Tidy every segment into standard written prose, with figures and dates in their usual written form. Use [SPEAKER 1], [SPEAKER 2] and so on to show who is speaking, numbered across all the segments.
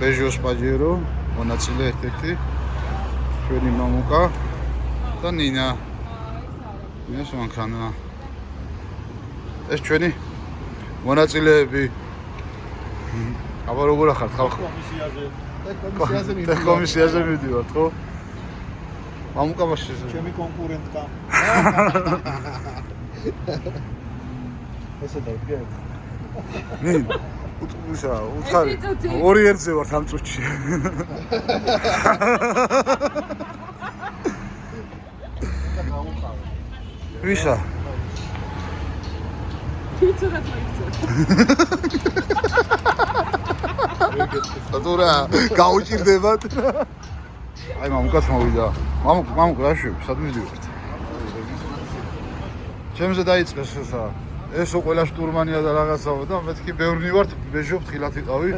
[SPEAKER 1] ბეჟოს პაჯერო, მონაწილე ერთ-ერთი ჩვენი მამუკა და ნინა. ნინას მანქანა. ეს ჩვენი მონაწილეები. აბა როგორ ახართ ხალხო? კომისიაზე მიდივართ, ხო? მამუკა მაშინ
[SPEAKER 2] ჩემი კონკურენტკა. ესე დავდგე.
[SPEAKER 1] ნინ უთხარი 2 ერთზე ვართ ამ წუთში. ვისა?
[SPEAKER 3] ვიცოდათ მაიქცე.
[SPEAKER 1] დადურა, გაუჭირდებათ. აი მამუკაც მოვიდა. მამუკ რა შვები, სად მივდივართ? ჩემზე დაიწყეს ესა. ესო ყველა შტურმანია და რაღაცაო და მეთქი ბევრნი ვართ, ბეჟო ფრთხილად იყავი.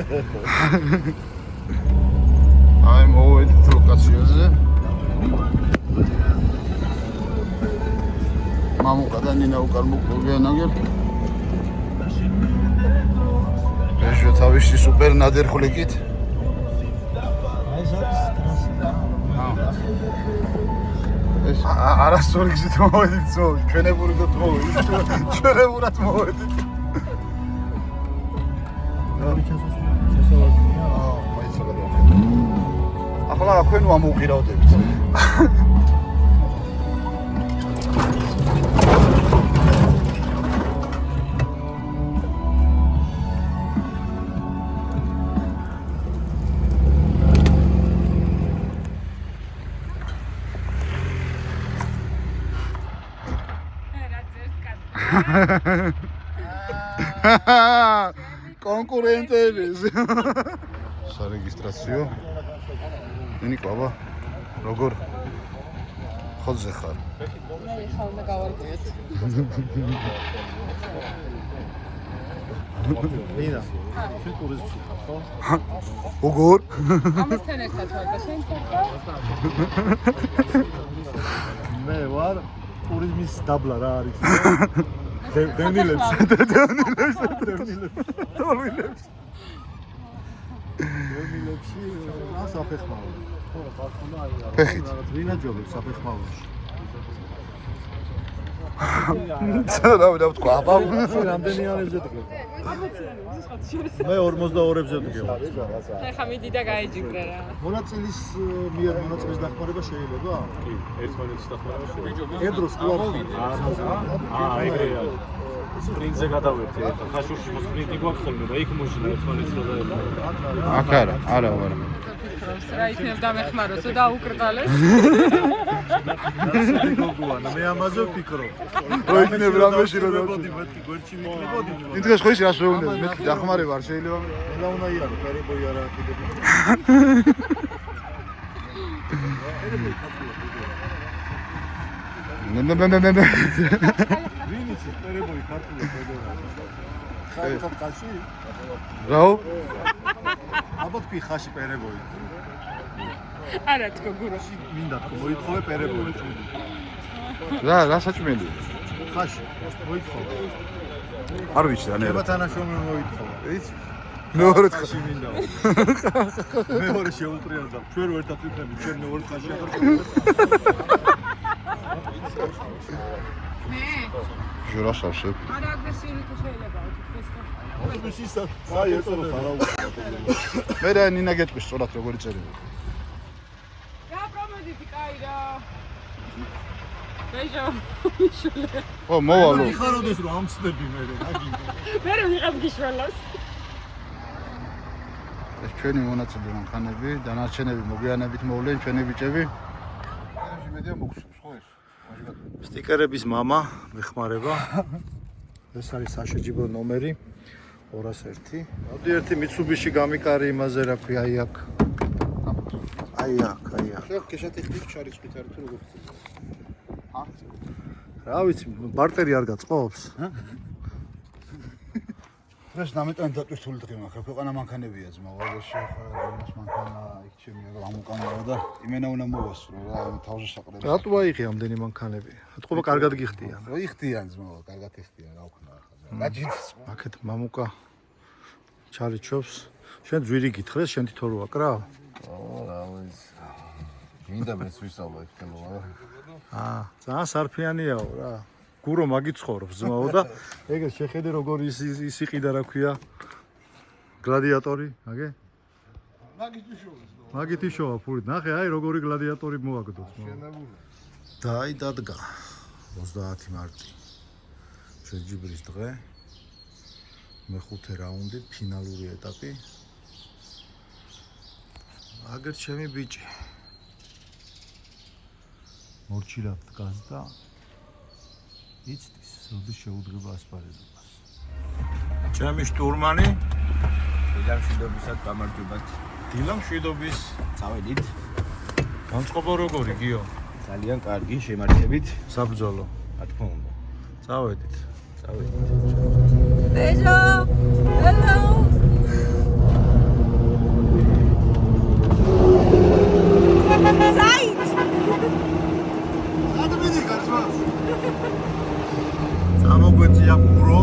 [SPEAKER 1] აი მოვედით ლოკაციაზე. მამუკა და ნინა უკან მოყვიან აგერ. ბეჟო თავისი სუპერ ნადერხლიკით.
[SPEAKER 2] აი ეს არის ტრანსიტა.
[SPEAKER 1] ეს არასწორი გზით მოვედით ზო, ჩვენებურად მოვედით. ჩვენებურად მოვედით.
[SPEAKER 2] შესაძლებელია.
[SPEAKER 1] მაინც აღარ. ახლა აქვენ ამოუღირავდებით. კონკურენტები. სარეგისტრაციო. ნიკო, აბა. როგორ? ხოძე ხარ?
[SPEAKER 3] მე ხარ უნდა გავარკვიოთ.
[SPEAKER 2] ნინა, შენ ტურიზმში ხარ, ხო?
[SPEAKER 1] როგორ?
[SPEAKER 3] ამასთან ერთად ვარ და შენ ხარ?
[SPEAKER 2] მე ვარ ტურიზმის დაბლა რა არის? დევნილებს. დევნილებში რა საფეხმავლო. ხო, ბარხონა აი რა.
[SPEAKER 1] ფეხით.
[SPEAKER 2] ვინა ჯობებს საფეხმავლოში.
[SPEAKER 1] რა ვთქვა, აბა.
[SPEAKER 2] რამდენი არებზე დგება?
[SPEAKER 3] ამოციანებს ხოთ შენ.
[SPEAKER 2] მე 42-ებზე დგება.
[SPEAKER 3] ხა მიდი და გაიჯიბრე რა.
[SPEAKER 2] მონაწილის მიერ მონაწილის დახმარება შეიძლება?
[SPEAKER 4] კი, ერთმანეთის დახმარება შეიძლება.
[SPEAKER 2] ედროს კლუბ.
[SPEAKER 4] ეგრეა. სპრინტზე გადავერთე ერთ ხაშურში სპრინტი გვაქვს ხოლმე და იქ მოშინა ერთმანეთს რა დაერქვა.
[SPEAKER 1] აქ არა.
[SPEAKER 3] რა იქნებ დამეხმაროს და დაუკრძალეს.
[SPEAKER 2] გოგოანა, მე ამაზე ვფიქრობ.
[SPEAKER 1] რო იქნებ რამეში რო
[SPEAKER 2] დავწებოდი, მეთქი გვერდში ვიქნებოდი.
[SPEAKER 1] იმ დღეს ხო ის რას ვეუბნები, მე დახმარება არ შეიძლება.
[SPEAKER 2] მელა უნდა იარო, პერებოი არა კიდები.
[SPEAKER 1] მე
[SPEAKER 2] ვინ იცის პერებოი ქართულად პერებოი? ხალხო ხაში?
[SPEAKER 1] რაო?
[SPEAKER 2] აბა თქვი ხაში პერებოი.
[SPEAKER 3] არა თქო გუროში.
[SPEAKER 2] მინდა თქო მოითხოვე პერებოი.
[SPEAKER 1] რა საჭმელი?
[SPEAKER 2] ხაში მოითხოვე.
[SPEAKER 1] არ ვიცი და ნერა.
[SPEAKER 2] შევა თანაშრომელი მოითხოვე.
[SPEAKER 1] ვიცი? მეორე
[SPEAKER 2] ხაში მინდა. მეორე შეუპრიაზდა. ჩვენ ერთად ვიქნებით, ჩვენ მეორე ხაში აღარ
[SPEAKER 1] ჟურას ავსებ.
[SPEAKER 3] არა აგრესიული თუ შეიძლება თქოს და.
[SPEAKER 2] ეს ისა საერთოდ ხარავ.
[SPEAKER 1] მე და ნინა გეტყვის სწორად როგორი წერია.
[SPEAKER 3] რა პრომოდიფი კაი რა. ბეჟო მიშულე.
[SPEAKER 1] ხო, მოვალო.
[SPEAKER 2] ხაროდეს რომ ამცდები მე აგინდა.
[SPEAKER 3] მე რომ ვიღებ გიშველოს.
[SPEAKER 1] ეს ჩვენი მონაწილე მანქანები, დანარჩენები მოგვიანებით მოვლენ ჩვენი ბიჭები. ეს მედია მოგხსოვს ხო ეს?
[SPEAKER 2] სტიკერების мама მეხმარება. ეს არის საშეჯიბრო ნომერი 201. მოდი ერთი Mitsubishi გამიკარი იმაზე რა ქვია აი აქ. აი აქ.
[SPEAKER 1] შეხ კეშატეხნიკ ჩარიცხით არის თუ როგორ ხდება?
[SPEAKER 2] რა ვიცი, ბარტერი არ გაწყობს?
[SPEAKER 1] ეს ნამეტანი დატვირთული დღე მაქვს. ქვეყანა მანქანებია ძმა, ვაგონში ახლა ეს მანქანა იქ ჩემია რომ ამუკანაა და იმენა უნდა მოვასწრო რა, თავზე საყრდენ.
[SPEAKER 2] რატო აიღე ამდენი მანქანები? ატყობა კარგად გიხდიან.
[SPEAKER 1] რა იხდიან ძმა, კარგად იხდიან, რა ვქნა ახლა. გაჯიც.
[SPEAKER 2] აქეთ მამუკა ჩარიჩობს. შენ ძვირი გითხრეს, შენ თვითონ რო აკრავ?
[SPEAKER 5] რა ვიცი. მინდა მეც ვისწავლო ეს თემა.
[SPEAKER 2] ძალიან სარფიანიაო რა. გურო მაგიცხოვრობს ძმაო და ეგრე შეხედე როგორ ის იყიდა რა ქვია. გლადიატორი, აგე? მაგითი შოვა ფურით. ნახე, აი როგორი გლადიატორი მოაგდო ძმაო. დაი დადგა 30 მარტი. შეჯიბრის დღე. მეხუთე რაუნდი, ფინალური ეტაპი. აგერ ჩემი ბიჭი. მორჩილად დგას და იცდის, როდის შეუდგება ასპარეზობას. ჩემი შტურმანი
[SPEAKER 5] დილამ შვიდობისად გამარჯვებათ.
[SPEAKER 2] დილამ შვიდობის.
[SPEAKER 5] წავედით.
[SPEAKER 2] განწყობა როგორი გიო?
[SPEAKER 5] ძალიან კარგი შემართებით.
[SPEAKER 2] საბრძოლო.
[SPEAKER 5] რა თქმა უნდა.
[SPEAKER 2] წავედით.
[SPEAKER 3] Bejo! Hello! Zeit!
[SPEAKER 2] წამოგვეწია გურო.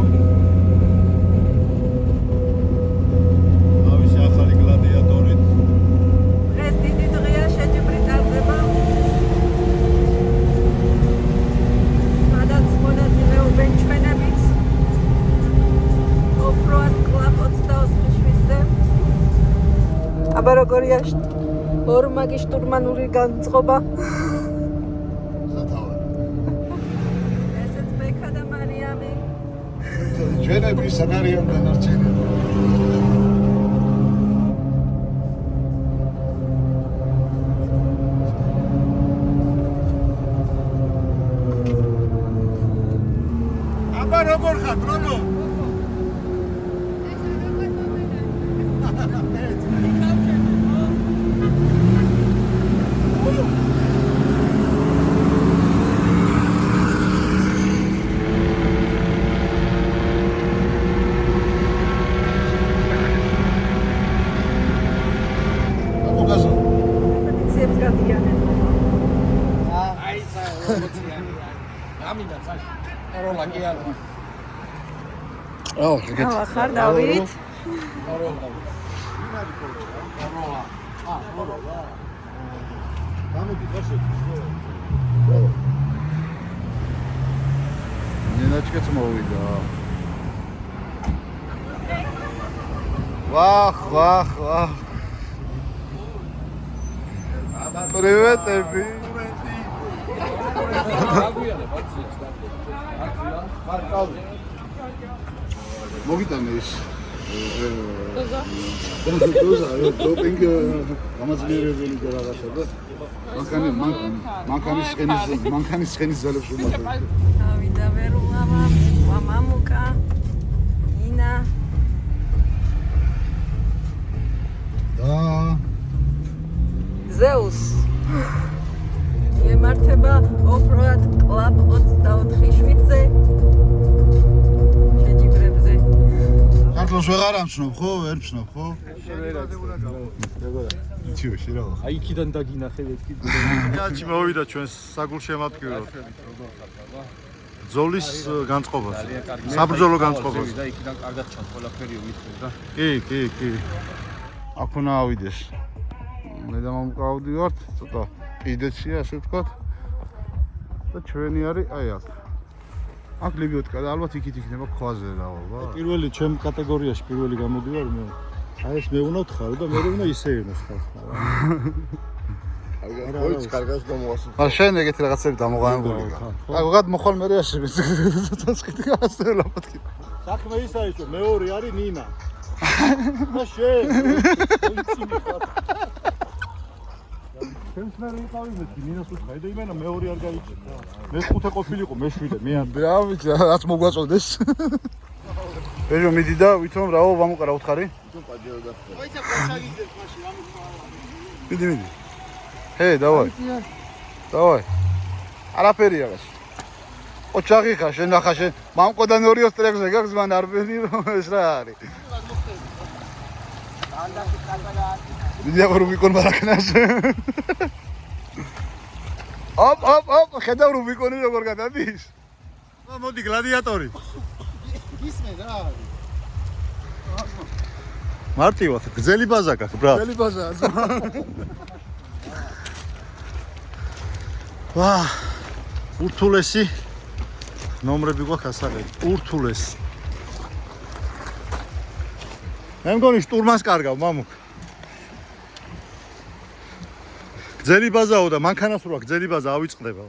[SPEAKER 2] ავისი ახალი გლადიატორი.
[SPEAKER 3] დღეს დიდი დღეა, შეჯიბრი ტარდება. სადაც მონაწილეობენ ჩვენებიც. Off-road Club 24-ზე. აბა როგორია ორმაგი შტურმანული განწყობა. ესეც ბექა და მარიამი.
[SPEAKER 1] ჩვენები სცენარიონ დანარჩენია. აბა როგორ ხარ, ბრონო?
[SPEAKER 3] ციებს გადიანენ. ავა ხარ დავით?
[SPEAKER 1] ნინაჩკეც მოვიდა. ვახ. Приветები. მოგიტანე ის დოზა დოპინგ გამაძლიერებელი და რაღაცა და მანქანის სხენის ძალებს უმატებთ.
[SPEAKER 3] ავიდა ვერულა მამუკა ინა
[SPEAKER 1] და
[SPEAKER 3] ზეუს ემართება Off-road Club 24-ზე შეჯიბრებზე.
[SPEAKER 1] ქართლოს ვეღარ ამცნობ ხო? ვერ მცნობ ხო? იცი რა.
[SPEAKER 4] აი იქიდან დაგინახე ვეთქი.
[SPEAKER 2] იაჩი მოვიდა ჩვენ საგულშემატკივრად. ძოლის განწყობაზე. საბრძოლო განწყობაზე.
[SPEAKER 5] და იქიდან კარგად ჩათ ყველაფერი ვითხოვ და
[SPEAKER 2] კი. აქ უნდა ავიდეს. მე და მამუკა ავდივართ, ცოტა კიდეცია ასე ვთქვათ. და ჩვენი არის აი აქ. აქ ლიბიოტკა და ალბათ იქით იქნება ქვაზე რაობა. პირველი ჩემ კატეგორიაში პირველი გამოდივარ მე. აი ეს მე უნდა ვთხარო და მე უნდა ისე ერნოს ხალხმა რა.
[SPEAKER 5] ოიც კარგად გამოასწრო.
[SPEAKER 2] მაგრამ შენ ეგეთი რაღაცები დამოყენებული გა. აი ვიღად მოხვალ მე რეაში ცოტა ასე ლაპათკი.
[SPEAKER 4] საქმე ის არის რომ მეორე არის ნინა. და შენ ვიცი მიხარ. ჩემს მე ვიყავი მე ნინას უცხაი და იმენა მეორე არ გაიჭირდა. მე 5 ყოფილიყო მე 7 მე არ
[SPEAKER 2] რა ვიცი რაც მოგვაწოდეს. ბეჟო მიდი და ვითომ რაო ვამოყარა უთხარი? მიდი. ჰე, დავაი. არაფერია გას. ოჩაღი ხარ, შენ ნახა შენ. მამკოდან ორი ოსტრეგზე გაქვს მან არ ვედი რომ ეს რა არის. მიდი რუბიკონ მარაკნას. ოპ, ხედავ რუბიკონი როგორ გადადის. მოდი გლადიატორი.
[SPEAKER 1] ისმე რა არის?
[SPEAKER 2] მარტივად გრძელი ბაზა გაქვს ბრატ.
[SPEAKER 1] ძელი ბაზაა.
[SPEAKER 2] ვა ურთულესი ნომრები გვაქვს ასაღები. ურთულესი. მე მგონი შტურმანს კარგავ მამუკ. გრძელი ბაზაო და მანქანას რო აქვს გრძელი ბაზა ავიწყდება.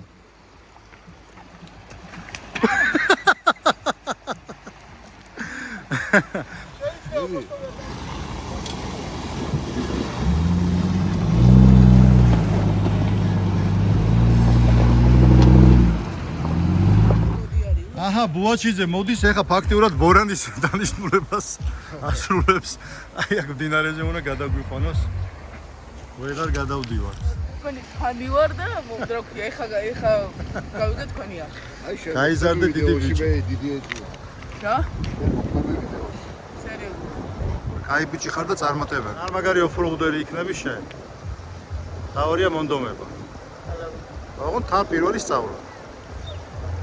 [SPEAKER 2] აჰა, ბუაჩიძე მოდის ეხა ფაქტიურად ბორანის დანიშნულებას ასრულებს. აი აქ მდინარეზე უნდა გადაგვიყვანოს. ვეღარ გადავდივარ.
[SPEAKER 3] თქვენი ფანი ვარ და მომდროქი ეხა გავიგე თქვენი არ.
[SPEAKER 2] გაიზარდე დიდი ბიჭი.
[SPEAKER 1] დიდი ეჭვია.
[SPEAKER 3] რა? სერიოზულად.
[SPEAKER 2] კაი ბიჭი ხარ და წარმატებები. არ მაგარი ოფროუდერი იქნები შენ. თავია მონდომება. ოღონდ თან პირველი სწავლა.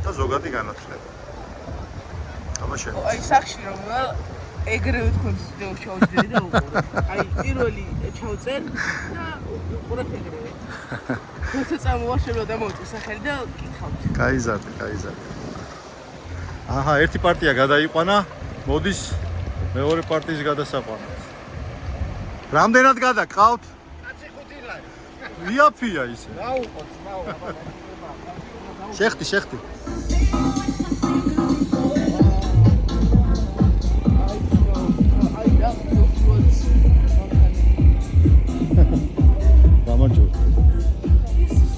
[SPEAKER 2] და ზოგადი განათლება. აბა შენ.
[SPEAKER 3] აი სახში რომ ვარ, ეგრევე თქვენს ვიდეოს ჩავჯდები და უყურებ. აი პირველი ჩავწერ და უყურებ ეგრევე. როცა წამოვაშორებ და მოვწერ სახელი და კითხავთ.
[SPEAKER 2] გაიზარდე. აჰა, ერთი პარტია გადაიყვანა, მოდის მეორე პარტიის გადასაყვანად. რამდენად გადაგყავთ? 15 ლარი. ვიაფია ისე.
[SPEAKER 1] დაუყოთ.
[SPEAKER 2] შეხტი. გამარჯობა.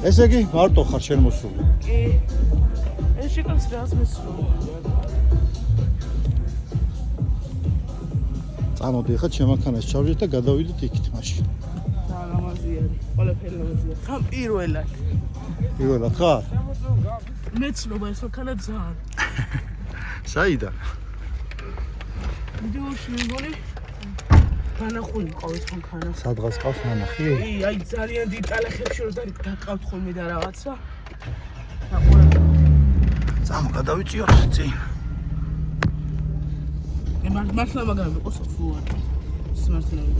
[SPEAKER 2] ესე იგი, მარტო ხარ შენ მოსული.
[SPEAKER 3] კი. ეს შეკავს რას მისვლა.
[SPEAKER 2] წამოდი ხა ჩემანქანას ჩავჯეთ და გადავიდეთ იქით მაშინ.
[SPEAKER 3] და გამაზიარი. ყველაფერი გამაზიარი. ხან პირველად.
[SPEAKER 2] პირველად ხარ?
[SPEAKER 3] მეცნობა ეს მანქანა ძალიან.
[SPEAKER 2] საიდან?
[SPEAKER 3] ვიდეოში მეგონი განახული ყავს მანქანა.
[SPEAKER 2] სადღაც ყავს ნანახი?
[SPEAKER 3] კი, აი ძალიან დიდ ტალახებში რომ დაკავთ ხოლმე და რაღაცა.
[SPEAKER 2] წამო გადავიწიოთ წინ.
[SPEAKER 3] მართლა მაგრამ იყოს ფუარი. სმარტფონი.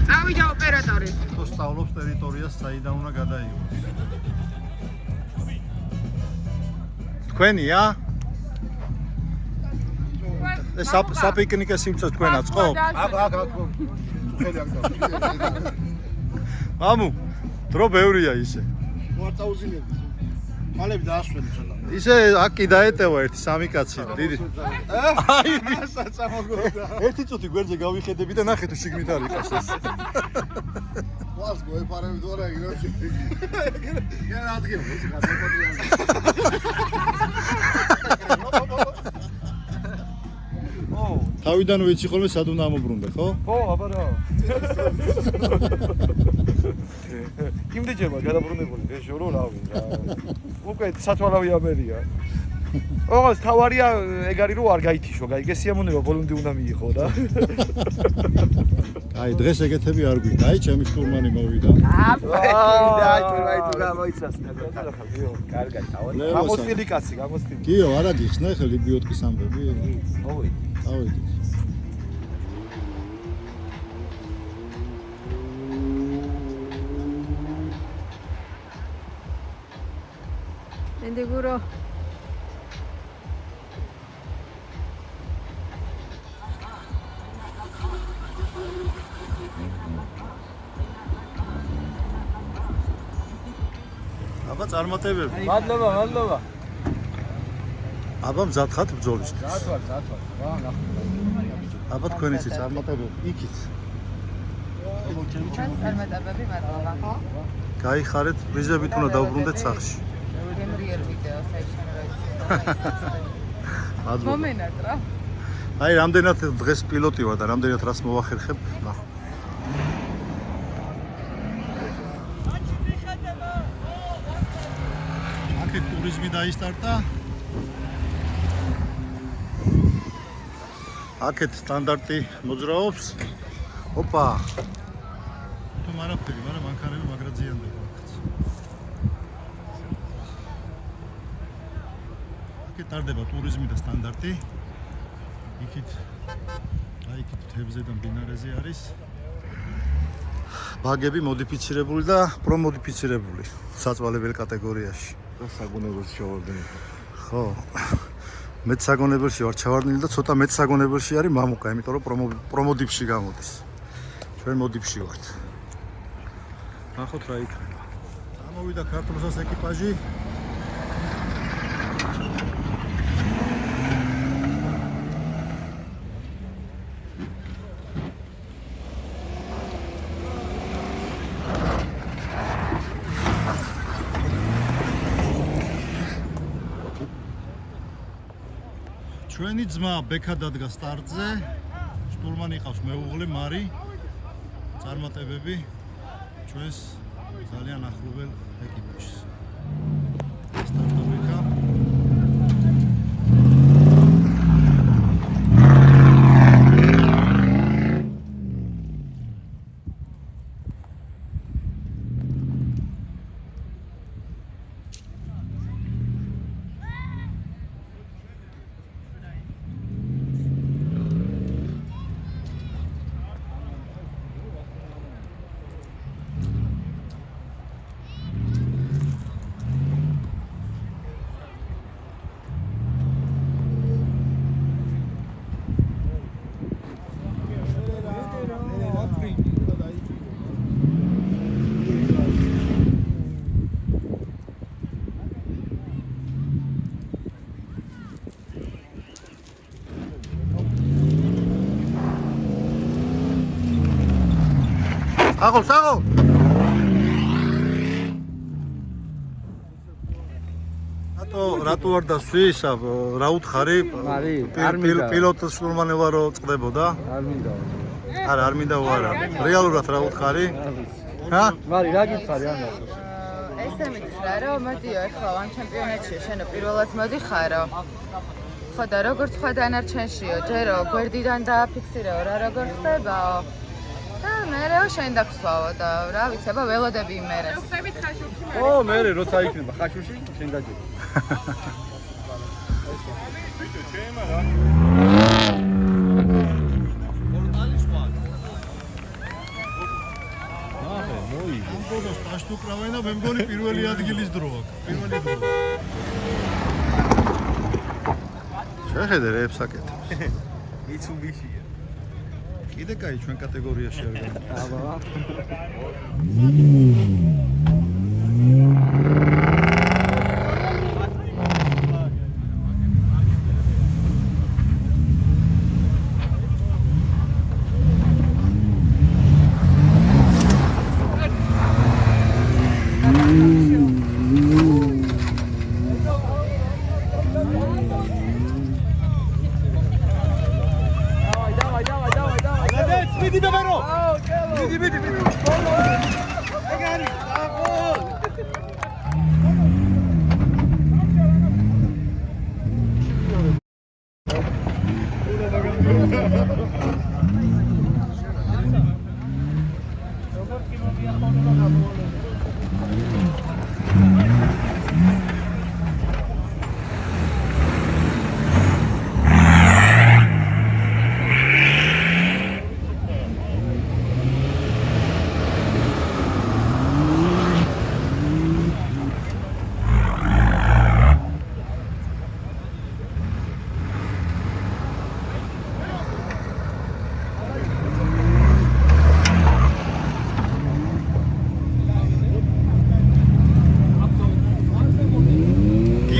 [SPEAKER 3] წავიდა ოპერატორი.
[SPEAKER 2] თუ სწავლობს ტერიტორიას, საიდან უნდა გადაიღო. თქვენია? ეს საპიკნიკე სიმწეს თქვენ აწყობ?
[SPEAKER 1] აქ. ხელი აქ და.
[SPEAKER 2] მამუ, დრო ბევრია ისე.
[SPEAKER 1] ვარტაუზინები. მალები დაასვენი ცოტა.
[SPEAKER 2] ისე აქ კი დაეტევა ერთი სამი კაცი, დიდი.
[SPEAKER 1] აი, საწამოგოდა.
[SPEAKER 2] ერთი წუთი გვერდზე გავიხედები და ნახე თუ შიგნით არ იყოს ეს.
[SPEAKER 1] ვას მოეპარები თუ არა იგროში. გერ ადგილ ეს გადაყოლია.
[SPEAKER 2] თავიდან ვიცი ხოლმე სად უნდა ამობრუნდე, ხო?
[SPEAKER 6] ხო, აბა რა. იმდეჯერმა გადაბრუნებული დეჟურო რავი რა. უკვე სათვალავი ამერია. ოღონდ თავარია ეგ არის რომ არ გაითიშო, გაიგესიამონება ბოლომდე უნდა მიიღო რა.
[SPEAKER 2] აი, დღეს ეგეთები არ გვინდა. აი, ჩემი შტურმანი მოვიდა.
[SPEAKER 6] აი თუ გამოიცასნა. კარგად თავარი. გამოსტილი კაცი, გამოსტილი.
[SPEAKER 2] კიო, არა გიხსნა ხე ლიბიოტკის ამბები?
[SPEAKER 6] მოვიდი.
[SPEAKER 2] ავიდით.
[SPEAKER 7] ენდეგურო
[SPEAKER 2] აბა წარმატებები.
[SPEAKER 6] მადლობა.
[SPEAKER 2] აბა მზად ხართ ბრძოლისთვის.
[SPEAKER 6] ზათვარ. რა ნახე.
[SPEAKER 2] აბა თქვენიცი წარმატებები იქით.
[SPEAKER 7] წარმატებები მადლობა.
[SPEAKER 2] გაიხარეთ, ვიზებით უნდა დავბრუნდეთ სახლში.
[SPEAKER 7] გემრიერ ვიდეო საერთოდ.
[SPEAKER 2] მადლობა.
[SPEAKER 3] მომენად რა.
[SPEAKER 2] აი, რამდენად დღეს პილოტი ვარ და რამდენად რას მოვახერხებ, ნახო. აქეთ ტურიზმი დაისტარტა. აქეთ სტანდარტი მოძრაობს. ოპა. თუ მარაფერი, მაგრამ მანქანები მაგრა ზიანდება აქაც. ტარდება ტურიზმი და სტანდარტი. იქით თევზე და მდინარეზე არის ბაგები მოდიფიცირებული და პრომოდიფიცირებული საწვალებელ კატეგორიაში.
[SPEAKER 5] საგონებელს ჩავარდნილი.
[SPEAKER 2] ხო. მეც საგონებელში ვარ ჩავარდნილი და ცოტა მეც საგონებელში არის მამუკა, იმიტომ რომ პრომოდიფში გამოდის. ჩვენ მოდიფში ვართ. ნახოთ რა იქნება. გამოვიდა ქართლოსას ეკიპაჟი. ჩვენი ძმა ბექა დადგა სტარტზე. შტურმანი ყავს მეუღლე მარი. წარმატებები ჩვენს ძალიან ახლობელ ეკიპაჟს. სტარტო ბექა. საღო რატო არ დასვი ისა რა უთხარი პილოტს შტურმანი ვარო წდებოდა
[SPEAKER 6] არ მინდა.
[SPEAKER 2] არ მინდა ვარა რეალურად რა უთხარი ჰა
[SPEAKER 6] მარი რა გითხარი ანა?
[SPEAKER 7] ესე მითხრა რომ მოდიო ახლა ვან ჩემპიონატში შენო პირველად მოდიხარო. ხო და როგორც სხვა დანარჩენშიო ჯერო გვერდიდან დააფიქსირეო რა როგორ ხდებაო. და მერეო შენ დაგსვავო და რა ვიცი აბა ველოდები იმერეს.
[SPEAKER 6] ო მე როცა იქნება ხაშუში შენ დაჯერ.
[SPEAKER 2] ამბობს პაშტუკრავენ და მე მგონი პირველი ადგილის დრო აქვს. პირველი დრო. შეხედე რეებს აკეთებს.
[SPEAKER 6] მიცუბიშია.
[SPEAKER 2] კიდე კაი ჩვენ კატეგორიაში არ გამოდის.
[SPEAKER 6] აბა.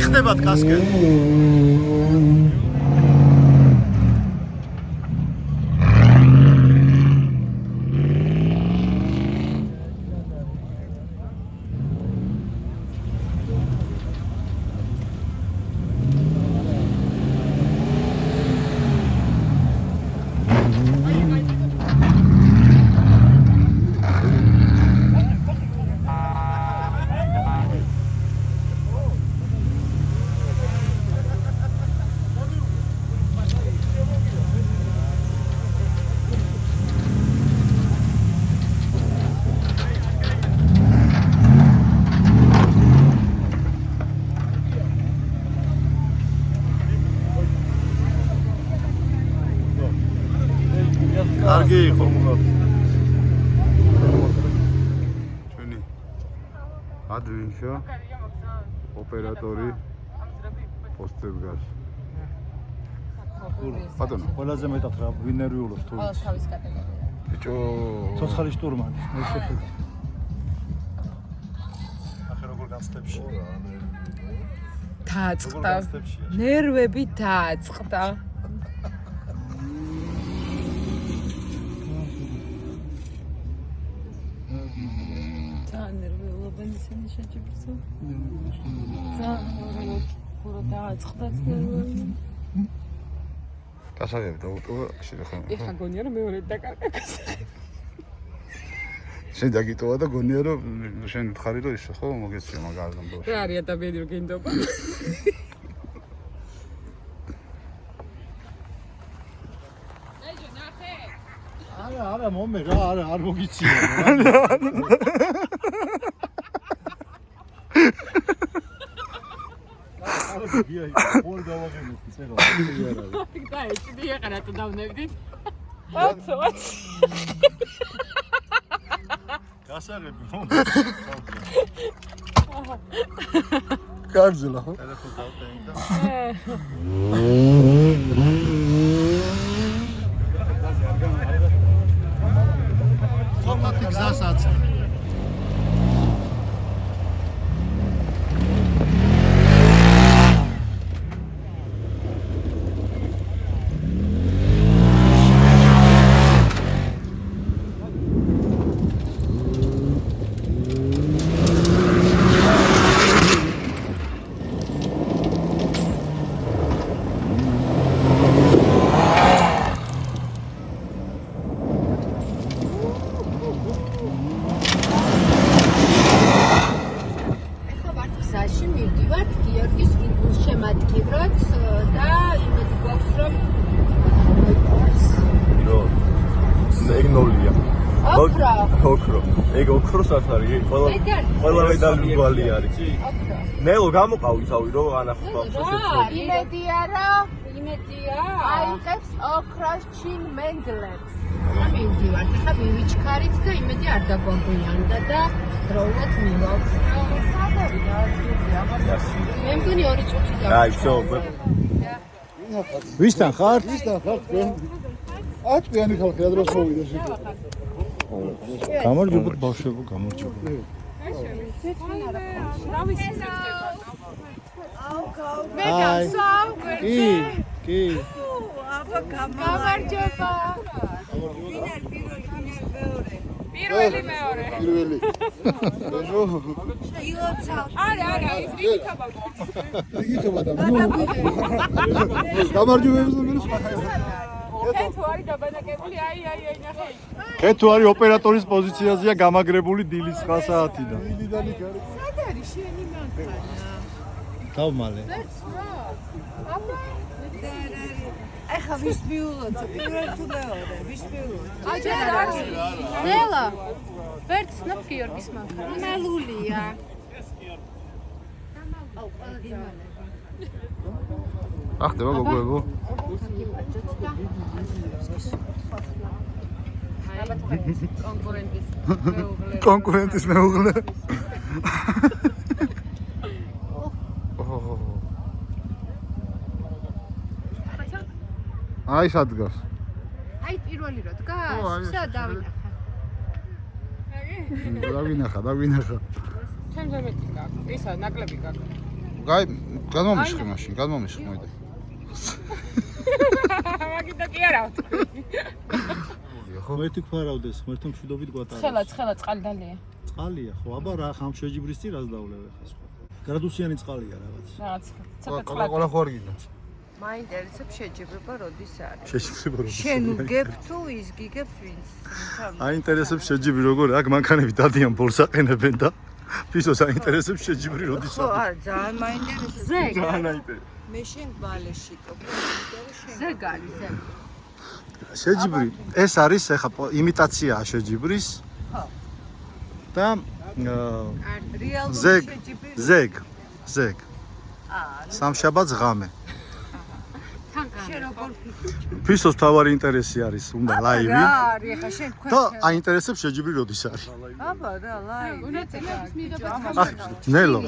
[SPEAKER 2] ხდებათ კასკეტი.
[SPEAKER 1] ადვინშა ოპერატორი პოსტებს გას. ბატონო,
[SPEAKER 2] ყველაზე მეტად რა ვინერვიულობს თუ
[SPEAKER 7] ყოველს თავის კატეგორია.
[SPEAKER 1] ბიჭო,
[SPEAKER 2] ცოცხალი შტურმანი მე შეხედე ახლა როგორ განსტებში
[SPEAKER 7] დააწყდა. ნერვები დააწყდა. ძალიან ნერვიულობენ ისინი შეჯიბრსო. ძალიან ხურო დააწყდა ნერვები.
[SPEAKER 1] გასაგები დაუტოვა შეხა.
[SPEAKER 7] ეხა გონია რომ მეორე დაკარგა გასაგები.
[SPEAKER 1] შენ დაგიტოვა და გონია რომ შენ ხარი რომ ისე ხო მოგეცია მაგალითად ბოლოს.
[SPEAKER 7] რა არის ადამიანი რომ გინდობა?
[SPEAKER 2] არა მომე რა არა არ მოგიცია არა გიაი ორ დავაღებინეთ წერო
[SPEAKER 7] და ეს დიახარა თუ დავნებდით. აცოც.
[SPEAKER 2] გასაღები
[SPEAKER 1] კარგზელა ხო?
[SPEAKER 2] ტელეფონს დავტენდი და ზოგადად გზასაც
[SPEAKER 8] ოქრო. ეგ ოქროს არ არის? ყველა მედალი გვალი არის. ნელო გამოყავი თავი რომ ანახავ შეცდომა.
[SPEAKER 7] იმედია აიღებს ოქროს ჩინ მენდლებს. ამივდივართ, ხა მივიჩქარით და იმედი არ დაგვაგვიანდა და დროულად მივავსრა. სადავია? მე მგონი 2 წუთი და.
[SPEAKER 8] აი, всё.
[SPEAKER 2] ვისთან ხარ?
[SPEAKER 1] ატყვიანი ხალხი რა დროს მოვიდა შეკო.
[SPEAKER 2] გამარჯობა ბავშვებო, გამარჯობა.
[SPEAKER 7] მე გავსავ
[SPEAKER 2] კი, კი.
[SPEAKER 7] აბა გამარჯობა. პირველი მეორე. არა, ის რიგითობა.
[SPEAKER 1] რიგითობა და გამარჯვებებს მერე სხვა
[SPEAKER 7] კეთო არის გაბანაკებული, აი ნახე.
[SPEAKER 2] კეთო არის ოპერატორის პოზიციაზეა გამაგრებული დილის 9 საათიდან.
[SPEAKER 7] სად არის შენი მანქანა?
[SPEAKER 2] დავმალე.
[SPEAKER 7] ეხა ვის მიულოცა? პირველ თუ მეორე? ვის მიულოცა? აჯერ არის. ნელა. ვერც ნაფ გიორგის მანქანა. მალულია. აუ, ყველა გიმალე.
[SPEAKER 1] ახდება გოგოებო. კონკურენტის მეუღლე. აი სადგას.
[SPEAKER 7] აი პირველი რო დგას, სა დავინახა.
[SPEAKER 1] დავინახა.
[SPEAKER 7] ჩემზე მეტი გაქვს. ისა ნაკლები გაქვს.
[SPEAKER 1] გაი, გადმომიშხი მაშინ, გადმომიშხი მოიდა.
[SPEAKER 7] მაგიტო კი არა ვთქვი.
[SPEAKER 2] ღმერთი გვარავდეს, ღმერთო მშვიდობით გვატარებს.
[SPEAKER 7] ცხელა წყალი დალია.
[SPEAKER 2] წყალია, ხო, აბა რა ხამ შეჯიბრის წინ რას დავლევ ხა სხვა. გრადუსიანი წყალია რაღაც.
[SPEAKER 7] რაღაც ცოტა წყალი.
[SPEAKER 1] ყველა ხო არ გინდა.
[SPEAKER 7] მაინტერესებს შეჯიბრება როდის არის.
[SPEAKER 2] შეჯიბრება როდის?
[SPEAKER 7] შენ უგებ თუ ის გიგებს ვინც?
[SPEAKER 2] აინტერესებს შეჯიბრი როგორ აქ მანქანები დადიან ბოლს აყენებენ და ფისოს აინტერესებს შეჯიბრი როდის
[SPEAKER 7] ხო, არა, ძალიან მაინტერესებს. ზეგ.
[SPEAKER 8] ძალიან აინტერესებს.
[SPEAKER 7] მე შენ ბალეში ზეგ არის ზეგ.
[SPEAKER 2] შეჯიბრი ეს არის ეხა იმიტაციაა შეჯიბრის.
[SPEAKER 7] ხო.
[SPEAKER 2] და
[SPEAKER 7] რეალური შეჯიბრი.
[SPEAKER 2] ზეგ. სამშაბათს ღამე.
[SPEAKER 7] თან
[SPEAKER 2] ფისოს თავარი ინტერესი არის, უნდა ლაივი.
[SPEAKER 7] რა არის ხა შენ თქვენ
[SPEAKER 2] და აინტერესებს შეჯიბრი როდის არის.
[SPEAKER 7] აბა რა ლაივი
[SPEAKER 2] ნელო.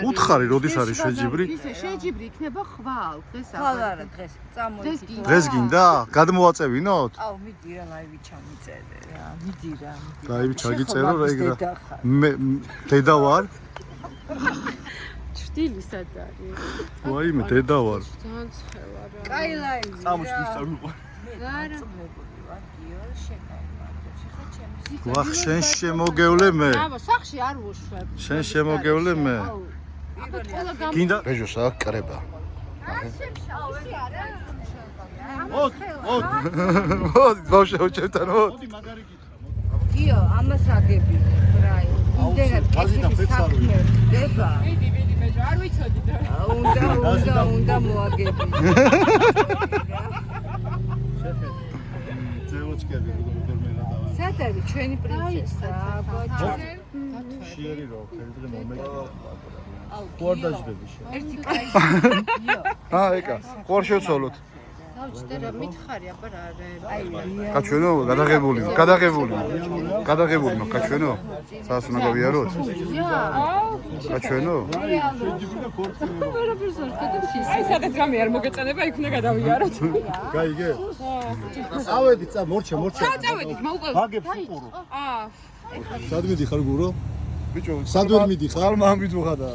[SPEAKER 2] უთხარი როდის არის შეჯიბრი?
[SPEAKER 7] ისე შეჯიბრი იქნება ხვალ დღეს
[SPEAKER 9] არა დღეს წამოიდი.
[SPEAKER 2] დღეს გინდა? გადმოვაწევინოთ?
[SPEAKER 9] აუ მიდი რა ლაივი ჩამიწერე რა. მიდი რა.
[SPEAKER 2] ლაივი ჩაგიწერო რა ეგ რა. მე დედა ვარ.
[SPEAKER 7] ჭრილი სად არის?
[SPEAKER 2] ვაიმე დედა ვარ.
[SPEAKER 7] ძალიან ცხელა რა.
[SPEAKER 9] კაი ლაივი.
[SPEAKER 8] წამოშვის წავიყო.
[SPEAKER 7] არა.
[SPEAKER 9] წმებული ვარ გიო შეკაიმართო. შეხა ჩემს.
[SPEAKER 2] ვახ შენ შემოგევლე მე.
[SPEAKER 7] აბა სახში არ ვუშვებ.
[SPEAKER 2] შენ შემოგევლე მე.
[SPEAKER 7] ყველა გამ
[SPEAKER 2] გინდა
[SPEAKER 1] ბეჟოს აქ კრება. მოდი ბავშვი ჩემთან მოდი.
[SPEAKER 9] გიო ამას აგები რაი. იმდენად კეთილი საქმე ხდება.
[SPEAKER 7] მიდი ბეჭო არ ვიცოდი და
[SPEAKER 9] უნდა მოაგები.
[SPEAKER 1] ძელოჩკები როგორ მე რა დავა.
[SPEAKER 9] სად არის ჩვენი პრინცესა? ბოჭო.
[SPEAKER 2] შიერი რო ხელდღე მომეკიდა. თუ არ დაждები შენ.
[SPEAKER 9] ერთი კაი. გიო.
[SPEAKER 1] ეკა, ხوار შევცვალოთ.
[SPEAKER 7] დავჭდა რა მითხარი აბა რა
[SPEAKER 9] აი
[SPEAKER 1] გაჩვენო, გადაღებული გაჩვენო. სას უნდა გავიაროთ? გაჩვენო?
[SPEAKER 7] აი სადაც რამე არ მოგეწონება იქ უნდა გადავიაროთ.
[SPEAKER 2] გაიგე? წავედი, მორჩა.
[SPEAKER 7] წავედით, მოუყევ.
[SPEAKER 2] ბაგებს უყურო.
[SPEAKER 7] აა
[SPEAKER 2] სად მიდიხარ გურო?
[SPEAKER 1] ბიჭო,
[SPEAKER 2] სად ვერ მიდიხარ?
[SPEAKER 1] წყალმა ამბიძუხა და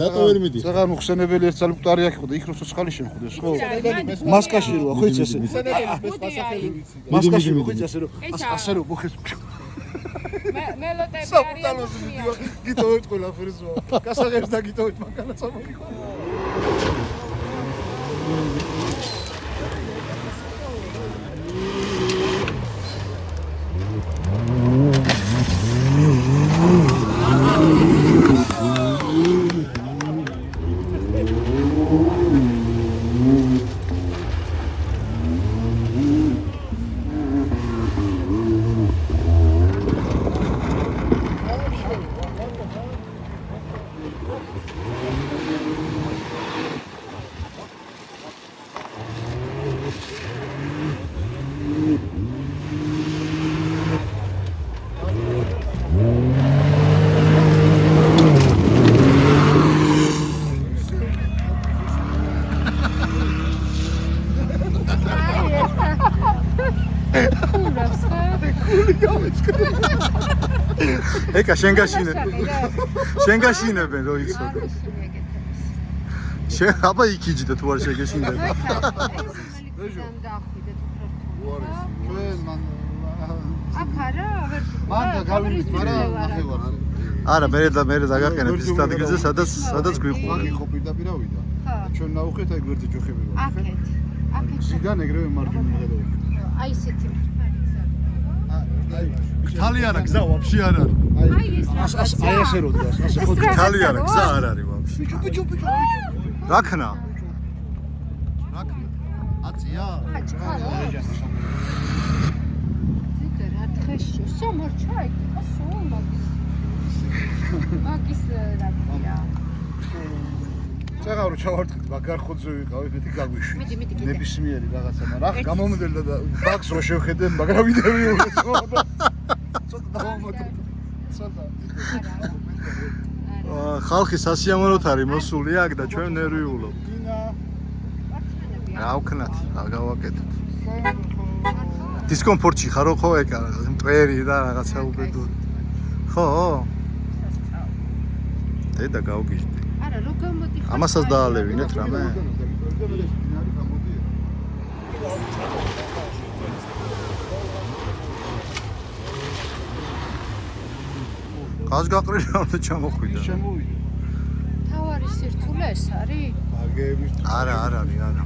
[SPEAKER 2] დატო ვერ მიდიხარ?
[SPEAKER 1] წაღარ მოხსენებელი ერთ ძალუპტარი აქ იყო და იქ როცა წყალი შემხდეს, ხო? მასკაში როა, ხო იცი ესე? მასკაში რო იცი ასე რო ასე რო მოხეს.
[SPEAKER 7] მელოტები
[SPEAKER 1] საფუტალოს ვიდეო გიტოვეთ ყველაფერს ვა. გასაღებს და გიტოვეთ მაგანა წამოიღო. ეკა შენ გაშინებენ რო იცოდე. შენ აბა იქიჯდა თუ არ შეგეშინდება.
[SPEAKER 7] აქ არა ვერ
[SPEAKER 1] მანდა გავიმით, მაგრამ ახევარ არის.
[SPEAKER 2] არა, მე დაგაყენებ ის ადგილზე, სადაც გვიყურე.
[SPEAKER 1] აქ იყო პირდაპირ ავიდა. ჩვენ ნაუხეთ აი გვერდი ჯოხები რო.
[SPEAKER 7] აქეთ
[SPEAKER 1] ზიგან ეგრევე მარჯვნივ მიღებდა.
[SPEAKER 7] აი ესეთი
[SPEAKER 2] თალი არა გზა ვაფშე არ არის.
[SPEAKER 1] აი ასე რო დგას, ასე ხო.
[SPEAKER 2] თალი არა გზა არ არის ვაფშე.
[SPEAKER 1] ბიჭო.
[SPEAKER 2] რა ქნა? აწია?
[SPEAKER 7] ძიტა რა დღეში შემორჩა იქ ასო მაგის რაკია
[SPEAKER 1] წაღარო ჩავარტყით, მაგარ ხოძე ვიყავი, მეტი გაგვიშვი.
[SPEAKER 7] მიდი
[SPEAKER 1] ნებისმიერი რაღაცა, მაგრამ ახ გამომდელდა და ბაქს რო შევხედე, მაგრამ ვიდეო უყურე. ცოტა მომოტო.
[SPEAKER 2] ხალხი სასიამოვნოთ არის მოსული აქ და ჩვენ ნერვიულობ. რა ვქნათ, რა გავაკეთოთ. დისკომფორტში ხარო ხო ეკა, მტვერი და რაღაცა უბედური. ხო? დედა გავგიჟდი.
[SPEAKER 7] არა რო გამოდი
[SPEAKER 2] ამასაც დაალევინეთ რამე? გაზ გაყრილი არ ჩამოხვიდა.
[SPEAKER 1] შემოვიდა.
[SPEAKER 7] თავარი სირთულე ეს არის?
[SPEAKER 1] აგების
[SPEAKER 2] არა, არ არის, არა.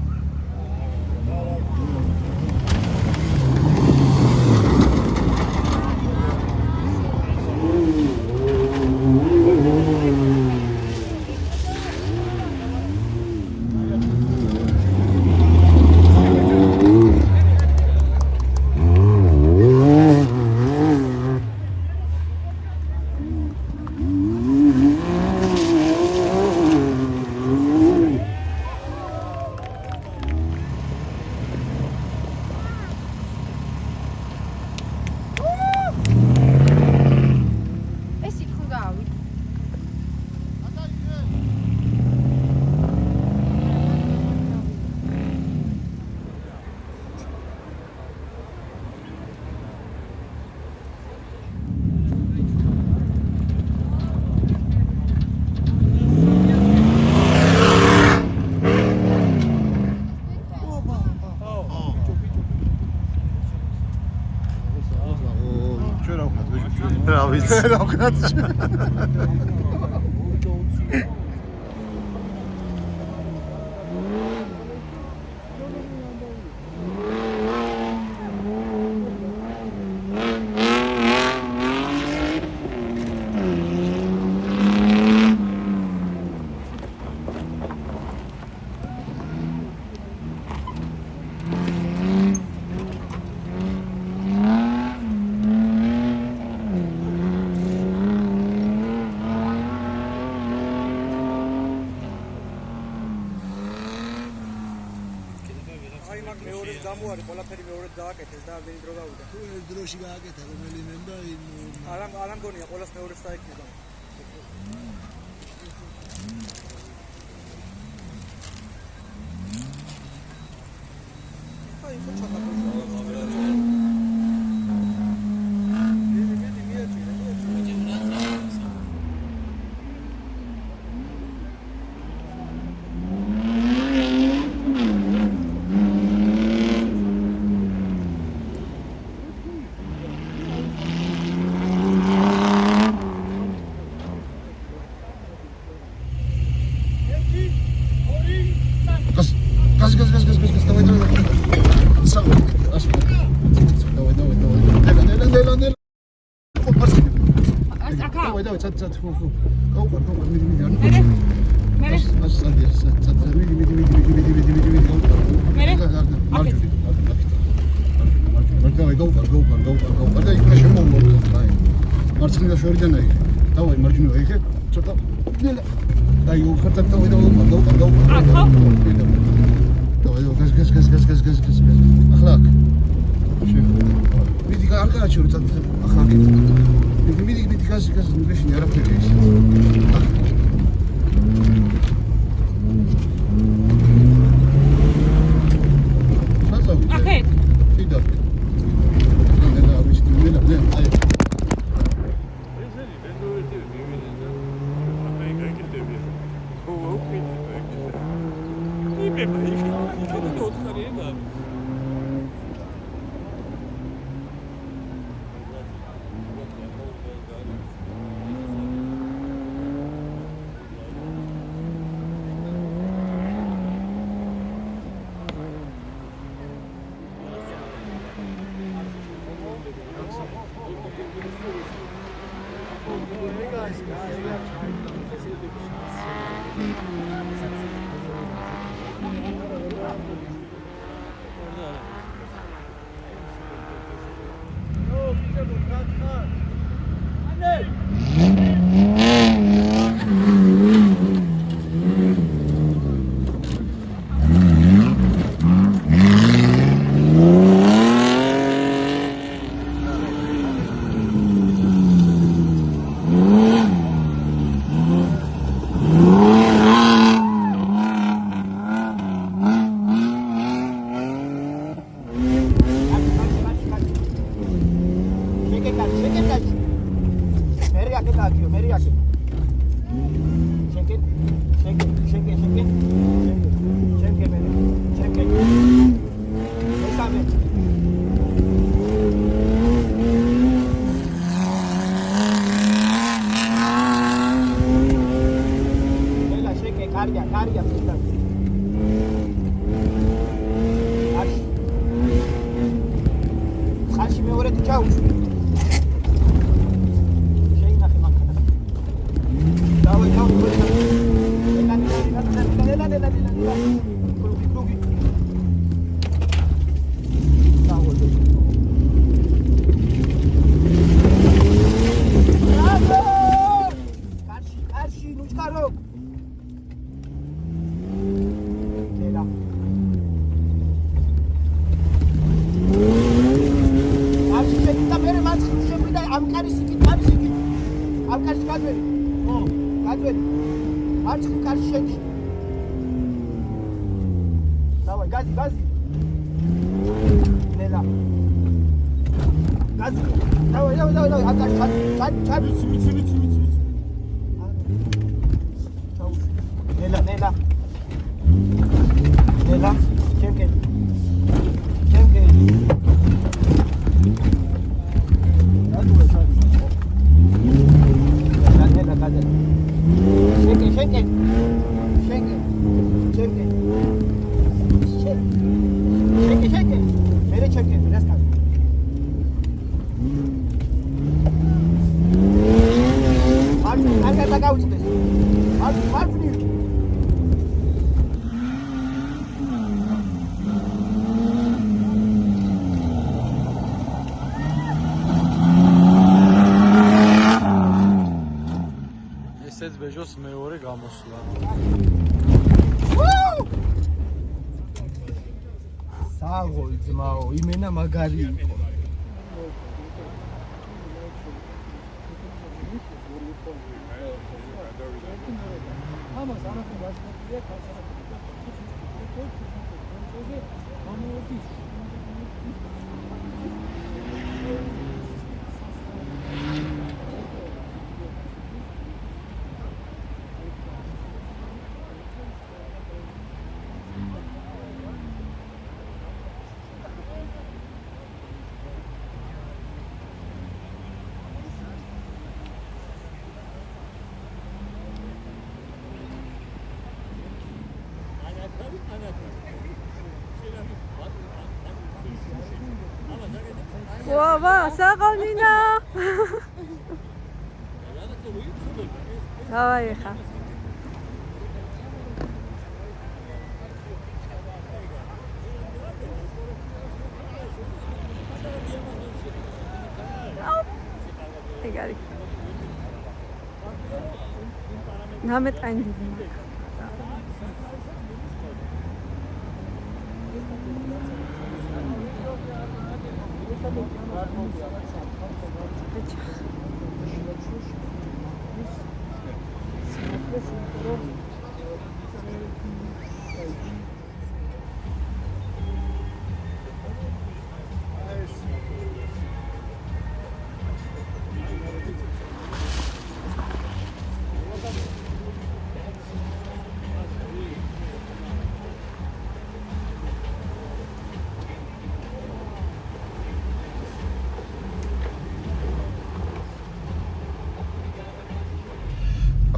[SPEAKER 6] გამოარი ყველაფერი მეორედ დააკეთეს და ამდენი დრო გავიდა.
[SPEAKER 1] თუ ერთ დროში გააკეთა რომელიმე და
[SPEAKER 6] არ ამგონია ყველას მეორედს დაეკნება. აი ხო ჩაკადა.
[SPEAKER 1] მარცხნიდან შორიდან აი დავაი მარჯვნივ აიქე ცოტა აი უხერხად დავაი გას ახლა აქ მიდი არ გააჩვენე ცოტა ახლა აქ მიდი გას მიგეშინი არაფერი ის
[SPEAKER 7] ახეთ
[SPEAKER 1] კიდე და ვიცი აი
[SPEAKER 3] და გავიწდეს. მარჯვნივ.
[SPEAKER 2] ესეც ბეჟოს მეორე გამოსვლა.
[SPEAKER 3] საღოი ძმაო, იმენა მაგარი იყო.
[SPEAKER 10] Ვა, საყავლინა. დავაი ხა. ეგარი. ნამეტანი.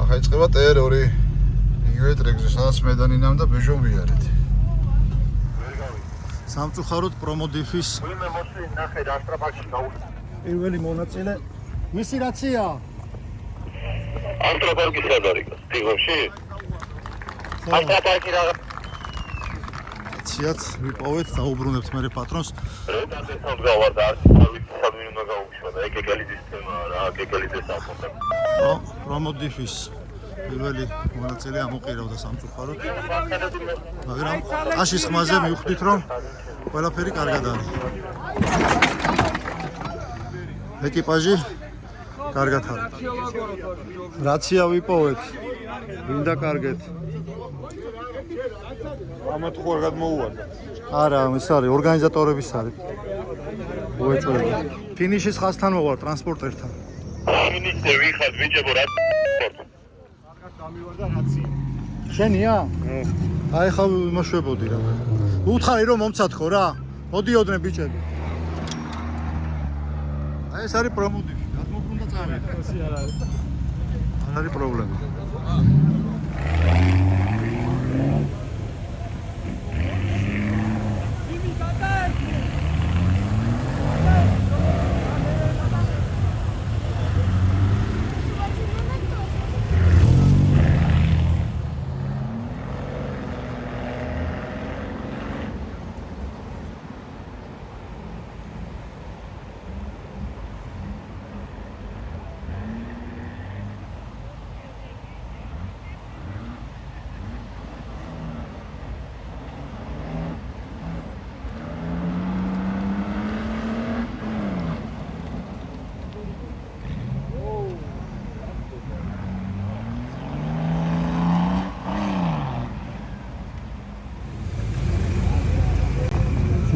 [SPEAKER 1] აიწყება ტერორი იგივე ტრეკზე, სადაც მედანინამ და ბეჟომ ვიარეთ.
[SPEAKER 2] სამწუხაროდ პრომოდიფის პირველი მონაწილე მისი რაცია?
[SPEAKER 11] ასტრაპარკის სადარიგო, ტიგოში. ასტრაპარკი რა
[SPEAKER 2] ციაც ვიპოვეთ, დაუბრუნებთ მერე პატრონს.
[SPEAKER 11] რედაქტორს გავარდა, სად უნდა გავუშვება, ეგეგალიძის თემა რა, ეგეგალიძეს აკვდა.
[SPEAKER 2] პრომოდიფის პირველი მონაწილე ამოყირავდა სამწუხაროდ. მაგრამ აშის ხმაზე მივხვდით, რომ ყველაფერი კარგად არის. ეკიპაჟი კარგად არის. რაცია ვიპოვეთ. ვინდა კარგეთ.
[SPEAKER 1] ამათ ხო არ გადმოუვარდა.
[SPEAKER 2] არა, ეს არის ორგანიზატორების არის. უეჭველი. ფინიშის ხაზთან მოვალ ტრანსპორტერთან.
[SPEAKER 11] მინისტრი ვიხარ ბიჭებო რა
[SPEAKER 1] გამივარდა რაცია.
[SPEAKER 2] შენია? აი ხა იმაშვებოდი რა. უთხარი რომ მომცათხო რა. მოდიოდნენ ბიჭები. აი ეს არის პრომოდიფი. გადმობრუნდა წავიდა. არ არის პრობლემა.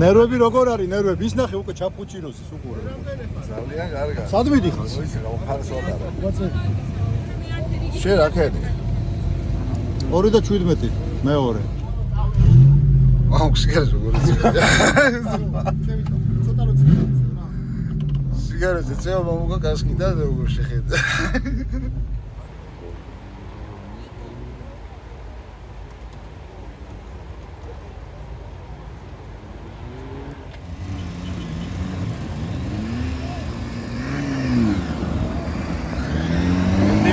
[SPEAKER 2] ნერვები როგორ არის ნერვები? ის ნახე უკვე ჩაფუჭიროსის უყურე.
[SPEAKER 5] ძალიან კარგად.
[SPEAKER 2] სად მიდიხარ?
[SPEAKER 5] ვიცი რა, მხარს ვატარებ. შენ რა ქენი?
[SPEAKER 2] 2.17 მეორე.
[SPEAKER 1] აუქსგერს როგორ იცი. სიგარეტი წევა მომუკა კასკი და როგორ შეხედა.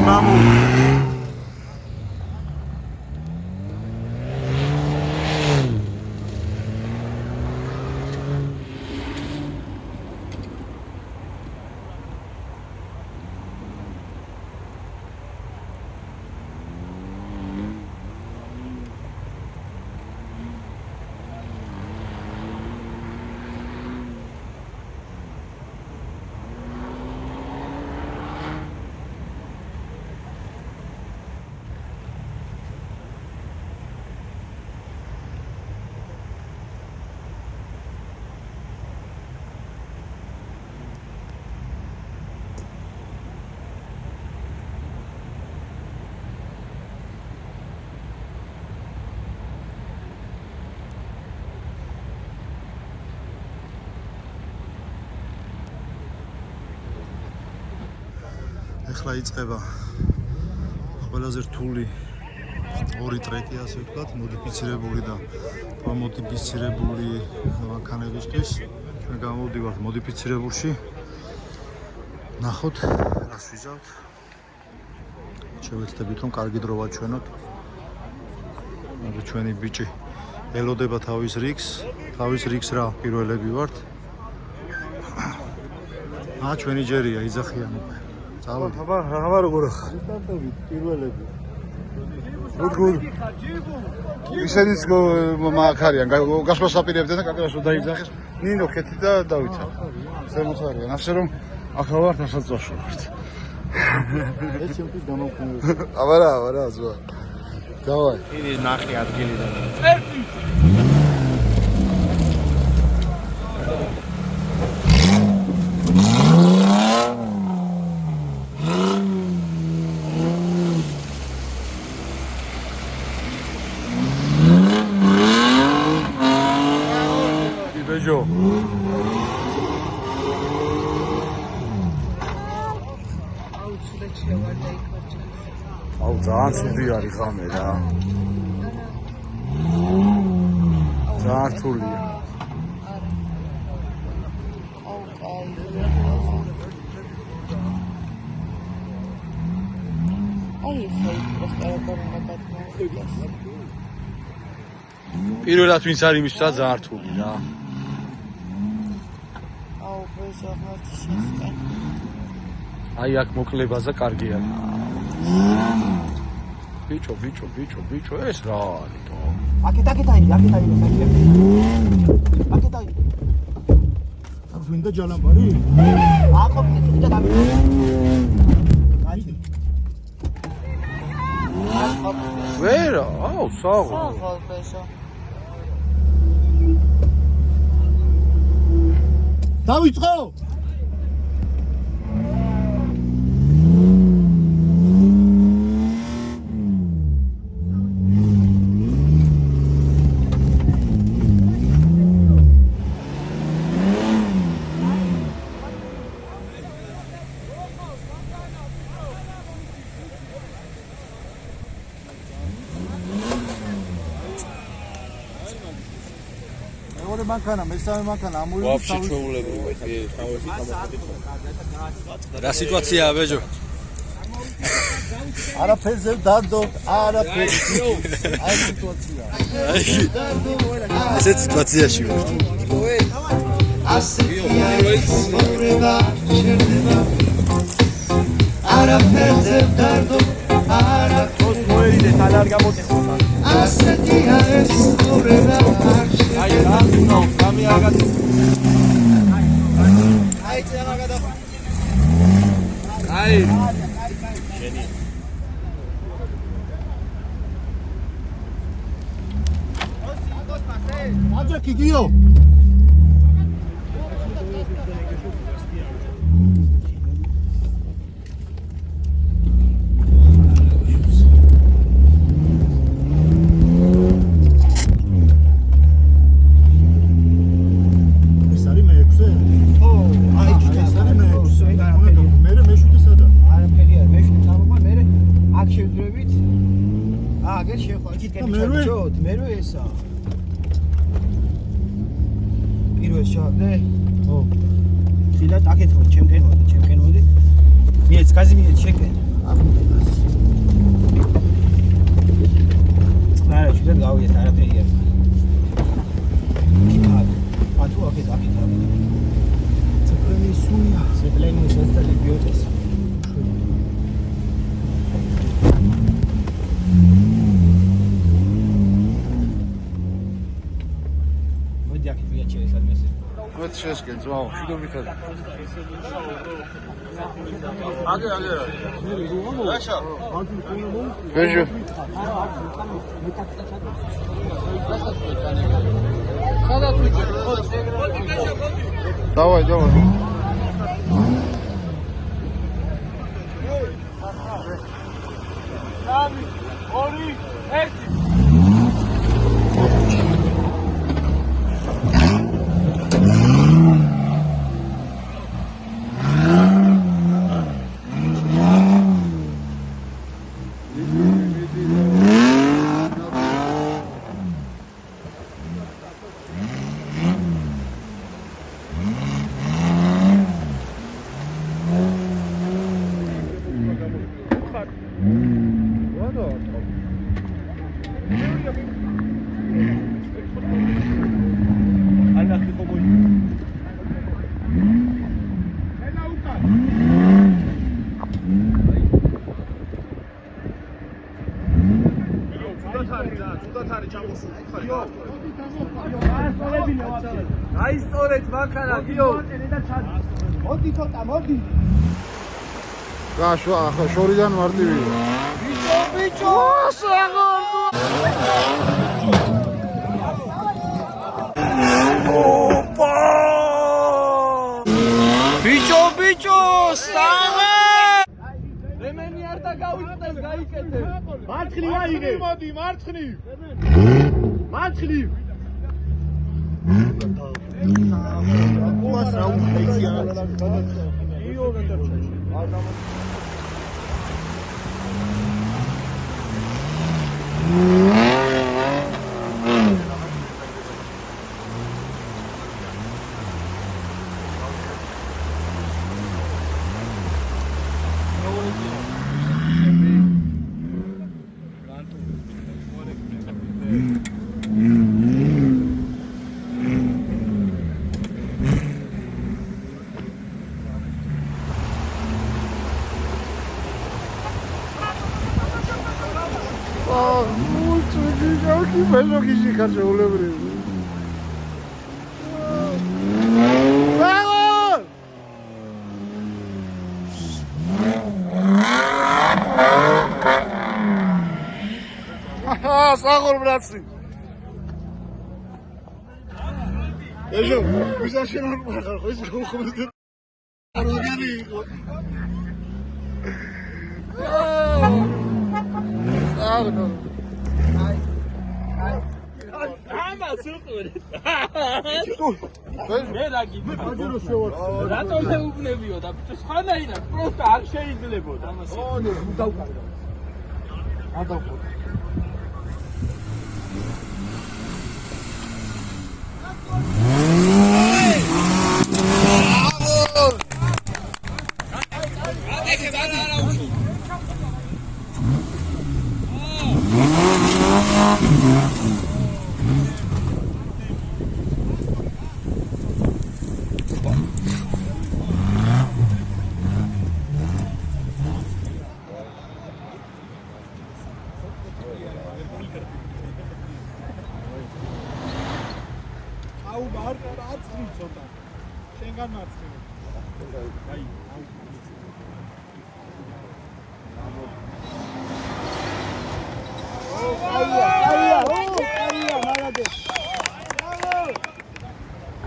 [SPEAKER 2] მამუ. ეხლა იწყება ყველაზე რთული ორი ტრეკი, ასე ვთქვათ, მოდიფიცირებული და მოდიფიცირებული მანქანებისთვის. ჩვენ გამოვდივართ მოდიფიცირებულში. ნახოთ, რას ვიზავთ. შევეცდებით, რომ კარგი დრო ვაჩვენოთ. ჩვენი ბიჭი ელოდება თავის რიგს რა, პირველები ვართ. ჩვენი ჯერია, იძახიან უკვე.
[SPEAKER 6] აბა როგორ ხარ?
[SPEAKER 2] სტარტებით პირველები.
[SPEAKER 1] გულ. ისედაც მაგარიან, გასვლას აპირებდნენ და კაკრას რომ დაიძახეს. ნინო ხეთი და დავითარ. შემოხარიან, ასე რომ ახლა ვართ ახალწლში ვართ.
[SPEAKER 2] ეს ჩემთვის გამოვხმევა.
[SPEAKER 1] აბარა, ზღვა. დავაი.
[SPEAKER 4] ის ნახე ადგილიდან.
[SPEAKER 6] ბეჯო აუ ძალიან ცუდი არის ხამე რა ძალიან რთულია პირველად ვინც არის იმისთვისაც ძალიან რთული რა აი აქ მოკლებაზე კარგია. ბიჭო, ეს რა არის თო?
[SPEAKER 12] აქეთ აი, აქეთ აი.
[SPEAKER 2] აქ ვინდა ჯალამბარი?
[SPEAKER 12] აყოფილი თვითონ გამიგე.
[SPEAKER 6] ვერა, აუ, საღო.
[SPEAKER 7] ბეჟო.
[SPEAKER 2] დავიწყო? მანქანა, მესამე მანქანა ამოვიდა.
[SPEAKER 8] ვაფშე ჩვეულებრივი თავისი გამოხატეთ. რა სიტუაციაა ბეჯო?
[SPEAKER 2] არაფერზე დადო, არაფერზე. აი სიტუაცია.
[SPEAKER 8] ესეც სიტუაციაში ვარ.
[SPEAKER 12] არაფერზე დადო, არაფერზე
[SPEAKER 6] მოერიდეთ, არ გამოდიხოთ.
[SPEAKER 12] ასეთია ეს ცხოვრება.
[SPEAKER 6] აი რა, ნუ გამიაგად.
[SPEAKER 12] აი წელა გადახ.
[SPEAKER 6] აი.
[SPEAKER 2] აჯაკი გიო.
[SPEAKER 12] ხილად აკეთო ჩემკენ მოდი მიეც გაზი მიეც შეკენ
[SPEAKER 1] შეესკენ ძმაო, შიდობითად. აგე. ლაშა. ბეჟო. Давай. 3, 2, შორიდან მარტივია. ბიჭო, ბიჭო, საღე! რემენი არ დაგავიწყდეს, გაიკეთე. მარცხნივ აიღე. მოდი, მარცხნივ. ბეჟოგიში ხარჯეულებრივი. საღორ ბრაცი. ეჟო, ვიზაშენ არ მახარ, ხო ის ხომხმზე. როგორი იყო? აღნო. ამას უყურე. მე რა გიგი? აჯერო შევარცხე. რატომ მეუბნებიო და სხვანაირად პროსტა არ შეიძლებოდა. ო, დავკარგა. არ დავკარგა.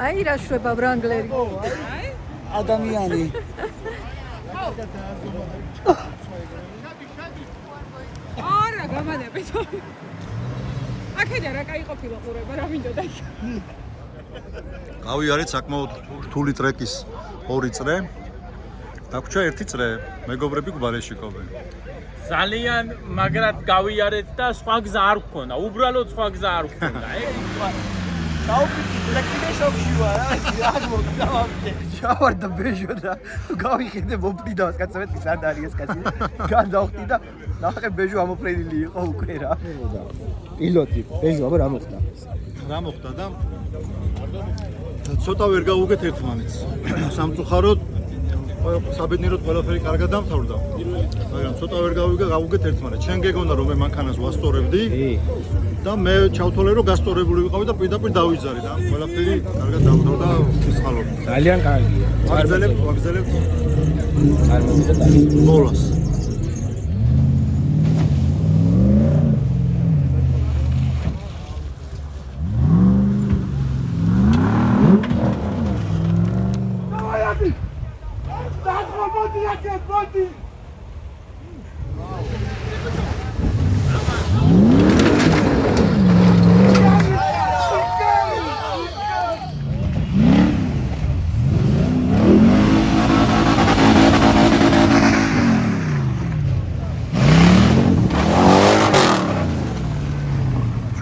[SPEAKER 10] აი რა შვება ბრანგლერი.
[SPEAKER 12] ადამიანი.
[SPEAKER 10] არა, გამადებით. აქედან რა კაი ყოფილა ყურება, რა მინდოდა.
[SPEAKER 2] გავიარეთ საკმაოდ რთული ტრეკის 2 წრე. დაგვრჩა 1 წრე. მეგობრები გვარეში ყოფენ.
[SPEAKER 4] ძალიან მაგრად გავიარეთ და სხვა გზა არ გქონდა. უბრალოდ სხვა გზა არ გქონდა.
[SPEAKER 12] დაუპიტი ტრეკინე შოქში ვარ, რა მოგდა ვაფტე. შავარ და ბეჟო და გავიხედე მოფრიდავს კაცებეთ სად არის ეს კაცი. გადავხდი და ნახე ბეჟო ამოფრენილი იყო უკვე რა. პილოტი ბეჟო აბა რა მოხდა?
[SPEAKER 2] რა მოხდა და ცოტა ვერ გავუგეთ ერთმანეთს. სამწუხაროდ საბედნიეროდ ყველაფერი კარგად დამთავრდა. მაგრამ ცოტა ვერ გავუგეთ ერთმანეთს. შენ გეგონა რომ მე მანქანას ვასწორებდი და მე ჩავთვალე რომ გასწორებული ვიყავი და პირდაპირ დავიძარი და ყველაფერი კარგად დამთავრდა ფისხალობით.
[SPEAKER 12] ძალიან კარგია.
[SPEAKER 2] ვაგზალებთ
[SPEAKER 12] წარმოვიდა და
[SPEAKER 2] ბოლოს.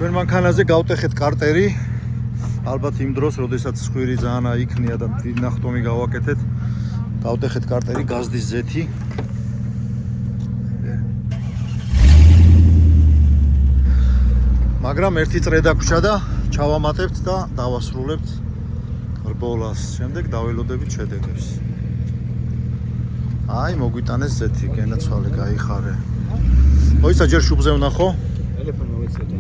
[SPEAKER 2] ჩვენ მანქანაზე გავტეხეთ კარტერი. ალბათ იმ დროს, როდესაც ხვირი ძალიან აიქნია და დიდ ნახტომი გავაკეთეთ, გავტეხეთ კარტერი გაზდის ზეთი. მაგრამ ერთი წრე დაგვრჩა და ჩავამატებთ და დავასრულებთ რბოლას. შემდეგ დაველოდებით შედეგებს. აი, მოგვიტანეს ზეთი, გენაცვალე, გაიხარე. მოიცა ჯერ შუბზე ვნახო.
[SPEAKER 12] ტელეფონი მოვეცადე.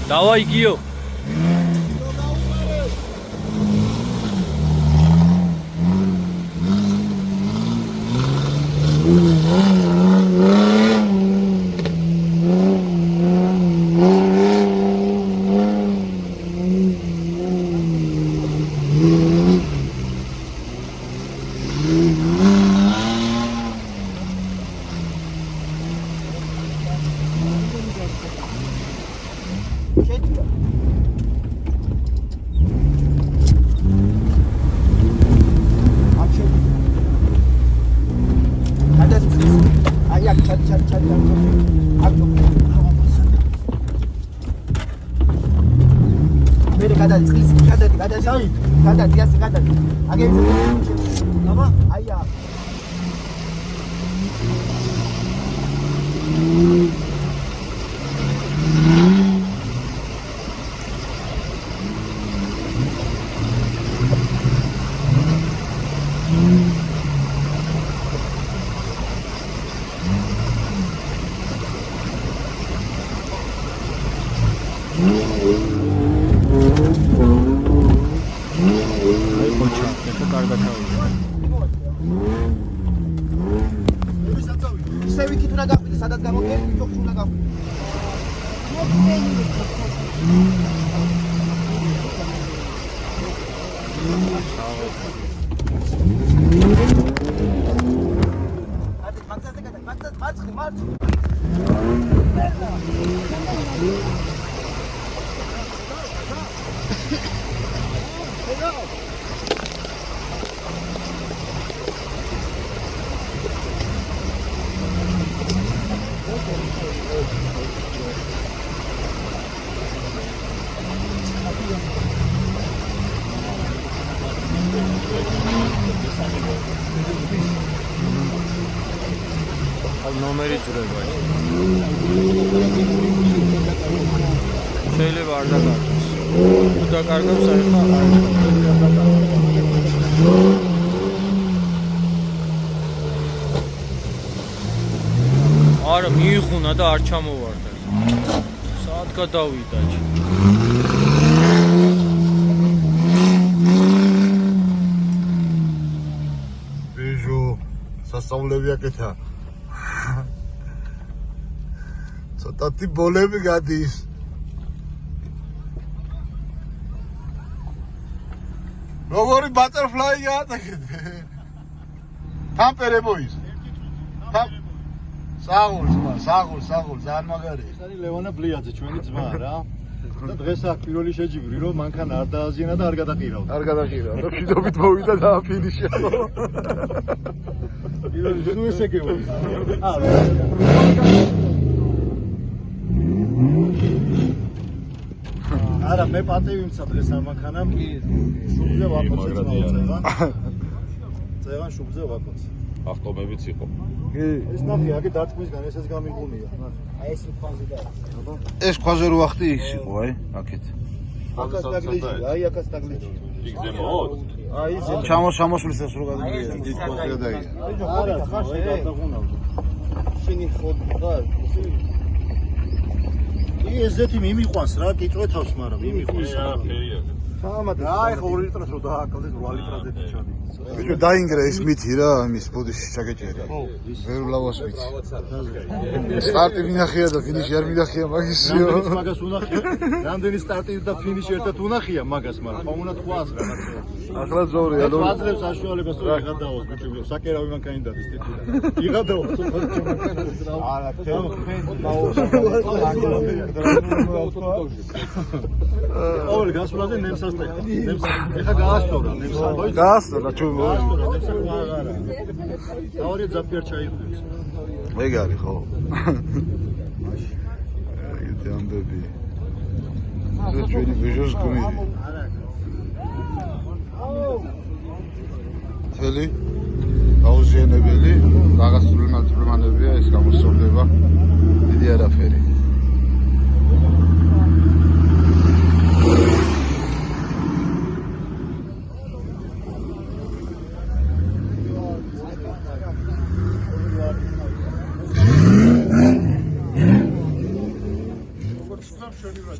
[SPEAKER 4] Давай, Гио. ნომერი ძრება. შეიძლება არ დაკარგოს. თუ დაკარგავს საერთოდ არა მიიღუნა და არ ჩამოვარდა. საათ გადავიდა.
[SPEAKER 1] ბიჟუ სასწავლები აკეთა. ცოტათი ბოლები გადის. როგორი ბატერფლაი გაატაკეთე. თამპერებო ის. საღულს, ძალიან მაგარია.
[SPEAKER 2] ეს არის ლევანა ბლიაძე, ჩვენი ძმა რა. და დღეს აქ პირველი შეჯიბრი რომ მანქანა არ დააზიანა და არ გადაყირავდა.
[SPEAKER 1] არ გადაყირავდა. და ფიდობით მოვიდა და აფინიშა.
[SPEAKER 2] პირველი სულ ესე გეუბნები. არა, მე პატივი მცა დღეს ამ მანქანამ. შუბზე ვაკოცე წავწერა. წერან შუბზე ვაკოცე.
[SPEAKER 11] ავტომებიც იყო.
[SPEAKER 2] კი, ეს ნახე, აქ დათქმისგან ესეც გამიგუნია. აი ეს ფაზი და.
[SPEAKER 1] ეს ქვაზე რო ვახტი ის იყო, აი, აქეთ.
[SPEAKER 2] აკას დაგლიჯი, აი აკას დაგლიჯი.
[SPEAKER 11] იქ ზემოთ.
[SPEAKER 2] აი ზე.
[SPEAKER 1] ჩამოსulis ეს რო გადაგია, დიდ ფოსტი დაია.
[SPEAKER 2] არა, ხაში გადაგუნავდა. შენი ხოდა. ესეთი მიმიყვანს რა, კიწვეთავს, მაგრამ მიმიყვანს.
[SPEAKER 11] ფერია.
[SPEAKER 2] სამადა. აი ხო 2 ლიტრს რო დააკლდეს 8 ლიტრაზე ჩადი.
[SPEAKER 1] ბიჭო დაინგრა ეს მითი რა, იმის ბოდიში ჩაგეჭერა. ვერ ვლავას მითი. სტარტი მინახია და ფინიში არ მინახია მაგისიო.
[SPEAKER 2] მაგას უნახია. რამდენი სტარტი და ფინიში ერთად უნახია მაგას, მაგრამ ხომ უნდა თქვას რაღაცა.
[SPEAKER 1] ახლა ზორია,
[SPEAKER 2] ნუ აძლევს საშუალებას რომ იღადაოს ბიჭო, საკერავი მანქანი დადის ტიტული. იღადაოს თუნდაც მანქანას რა. არა, ყოველ გასვლაზე ნემსასტე. ეხა გაასწორა ნემსასტე.
[SPEAKER 1] გაასწორა ჩუ.
[SPEAKER 2] გაასწორა ნემსასტე აღარა. დაორე ზაფიარ ჩაიხვიეს.
[SPEAKER 1] ეგ არის ხო? ეგეთი ამბები. ეს ჩვენი ბიჟოს გმირი. თელი გაუზიანებელი, რაღაც პრობლემებია, ეს გამოსწორდება. დიდი არაფერი.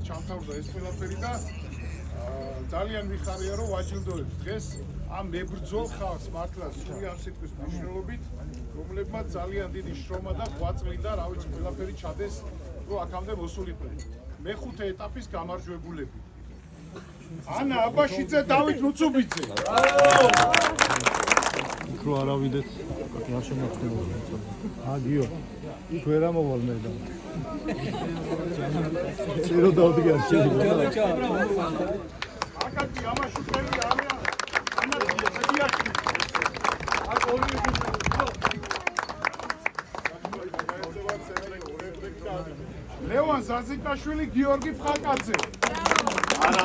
[SPEAKER 13] ჩამთავრდა ეს ყველაფერი და ძალიან მიხარია რომ ვაჯილდოებს დღეს ამ მებრძოლ ხალხს მართლა სული ამ სიტყვის მნიშვნელობით, რომლებმაც ძალიან დიდი შრომა და ღვაწლი და რა ვიცი ყველაფერი ჩადეს, რომ აქამდე მოსულიყვნენ. მეხუთე ეტაპის გამარჯვებულები. ანა აბაშიძე, დავით ლუცუბიძე.
[SPEAKER 2] უფრო არავიდეთ არ შემოწმებულა. აგიო. იქ ვერ ამოვალ მე და. წერო დავდი არ შეიძლება.
[SPEAKER 13] აკაკი ამაშუტელი არიან. ამაში შედიაში. აქ ორი ლევან ზაზიკაშვილი, გიორგი ფხაკაძე. არა.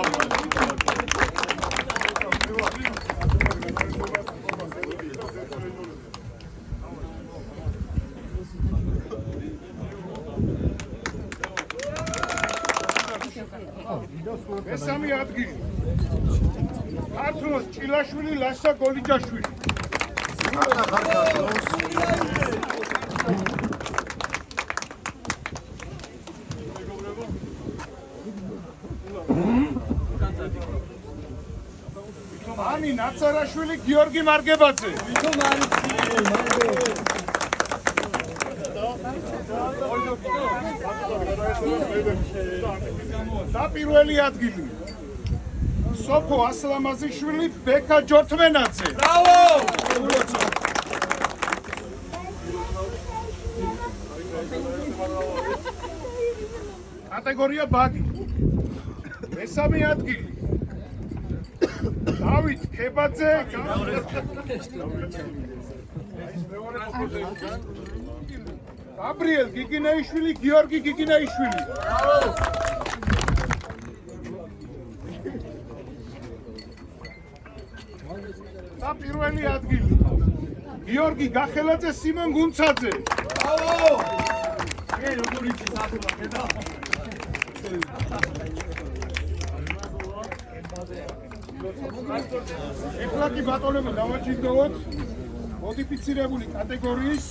[SPEAKER 13] მესამე ადგილი. ქართლოს ჭილაშვილი, ლაშა გოლიჯაშვილი. მანი ნაცარაშვილი, გიორგი მარგებაძე. და პირველი ადგილი. სოფო ასლამაზიშვილი, ბექა ჯორთმენაძე. ბრავო! კატეგორია ბაგი. მესამე ადგილი. დავით ქებაძე. გაბრიელ გიგინეიშვილი, გიორგი გიგინეიშვილი. და პირველი ადგილი. გიორგი გახელაძე, სიმონ გუნცაძე. ბრავო! ე როგორი ჩასახლა და ეხლა კი ბატონებო დავაჯილდოვოთ მოდიფიცირებული კატეგორიის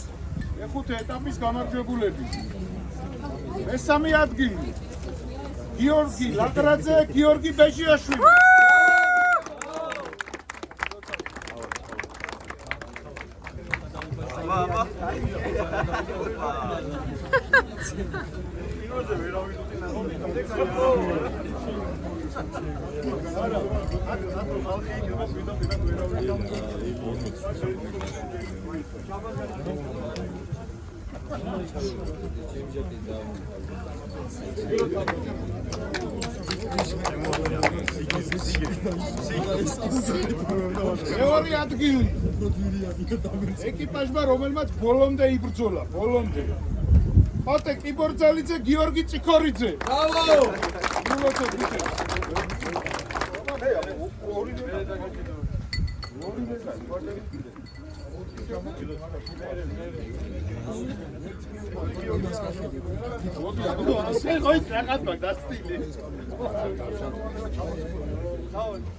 [SPEAKER 13] მეხუთე ეტაპის გამარჯვებულები. მესამე ადგილი. გიორგი ლაგრაძე, გიორგი ბეჟიაშვილი. მეორე ადგილი. ეკიპაჟმა, რომელმაც ბოლომდე იბრძოლა, ბოლომდე. ხოთე კიბორძალიძე, გიორგი წიქორიძე. ბრავო!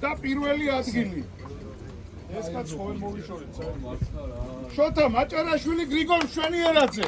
[SPEAKER 13] და პირველი ადგილი ეს კაც ხო მოვიშორეთ შოთა მაჭარაშვილი გრიგოლ მშვენიერაძე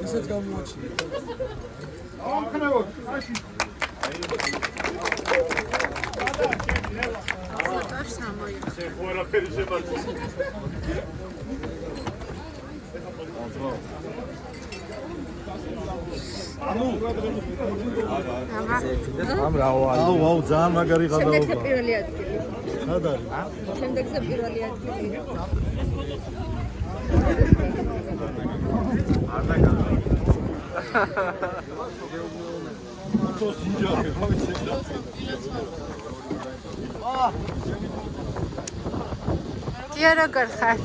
[SPEAKER 12] ისეც გამოაჩინე.
[SPEAKER 13] ამხნევოთ, აში. ყველაფერი შემართვის.
[SPEAKER 2] ამ რაო ძალიან მაგარი გადაობა.
[SPEAKER 10] შემდეგზე პირველი ადგილი.
[SPEAKER 2] სად არის?
[SPEAKER 10] შემდეგზე პირველი ადგილი.
[SPEAKER 2] არ დაგა. თო სინჯახი, ხო ვიცი.
[SPEAKER 7] დიახ, როგორ ხარ?